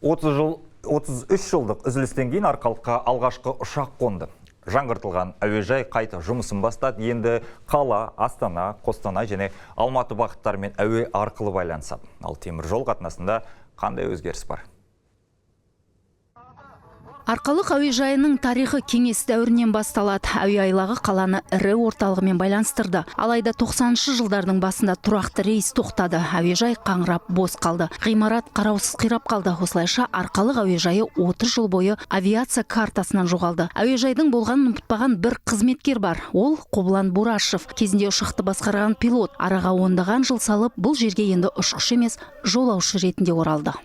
33 жылдық үзілістен кейін Арқалыққа алғашқы ұшақ қонды. Жаңғыртылған әуежай қайта жұмысын бастады. Енді қала, Астана, Қостанай және Алматы бағыттарымен әуе арқылы байланысады. Ал темір жол қатынасында қандай өзгеріс бар? Арқалық әуежайының тарихы кеңес дәуірінен басталады. Әуе айлағы қаланы ірі орталығымен байланыстырды. Алайда 90-шы жылдардың басында тұрақты рейс тоқтады. Әуежай қаңырап бос қалды. Ғимарат қараусыз қирап қалды. Осылайша Арқалық әуежайы 30 жыл бойы авиация картасынан жоғалды. Әуежайдың болғанын ұмытпаған бір қызметкер бар. Ол Қобылан Бурашев. Кезінде ұшақты басқарған пилот. Араға ондаған жыл салып, бұл жерге енді ұшқыш емес, жолаушы ретінде оралды.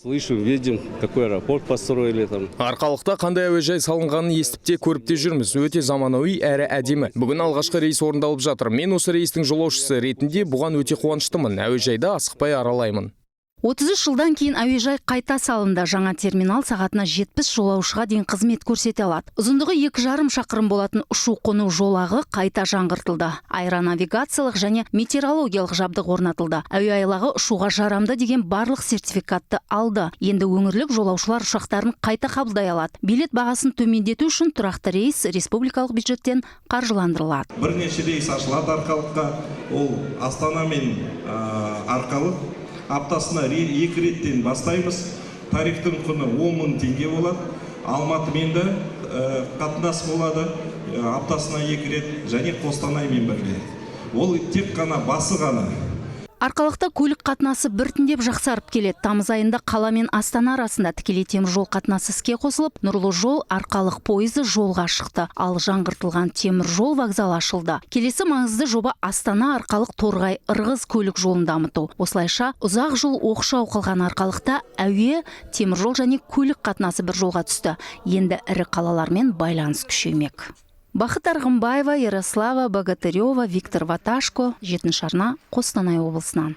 Слышим, видим, какой аэропорт построили там. Арқалықта қандай әуежай салынғанын естіп те көріп те жүрміз. Өте заманауи әрі әдемі. Бүгін алғашқы рейс орындалып жатыр. Мен осы рейстің жолаушысы ретінде бұған өте қуаныштымын. Әуежайда асықпай аралаймын. 33 жылдан кейін әуежай қайта салынды. Жаңа терминал сағатына 70 жолаушыға дейін қызмет көрсете алады. Ұзындығы 2,5 шақырым болатын ұшу-қону жолағы қайта жаңғыртылды. Аэронавигациялық және метеорологиялық жабдық орнатылды. Әуе айлағы ұшуға жарамды деген барлық сертификатты алды. Енді өңірлік жолаушылар ұшақтарын қайта қабылдай алады. Билет бағасын төмендету үшін тұрақты рейс республикалық бюджеттен қаржыландырылады. Бірнеше рейс ашылады Арқалыққа. Ол Астана мен Арқалық. Аптасына 2 реттен бастаймыз. Тарифтің құны 10 мың теңге болады. Алматымен де қатынас болады. Аптасына 2 рет және Қостанаймен бірге. Ол тек қана басы ғана. Арқалықта көлік қатынасы біртіндеп жақсарып келеді. Тамыз айында қала мен Астана арасында тікелей темір жол қатынасы іске қосылып, Нұрлы жол Арқалық пойызы жолға шықты. Ал жаңғыртылған темір жол вокзалы ашылды. Келесі маңызды жоба Астана Арқалық Торғай Ырғыз көлік жолын дамыту. Осылайша ұзақ жол оқшау қалған Арқалықта әуе, темір жол және көлік қатынасы бір жолға түсті. Енді ірі қалалармен байланыс күшеймек. Бақыт Арғынбаева, Ярослава Богатырева, Виктор Ваташко, 7 арна, Қостанай облысынан.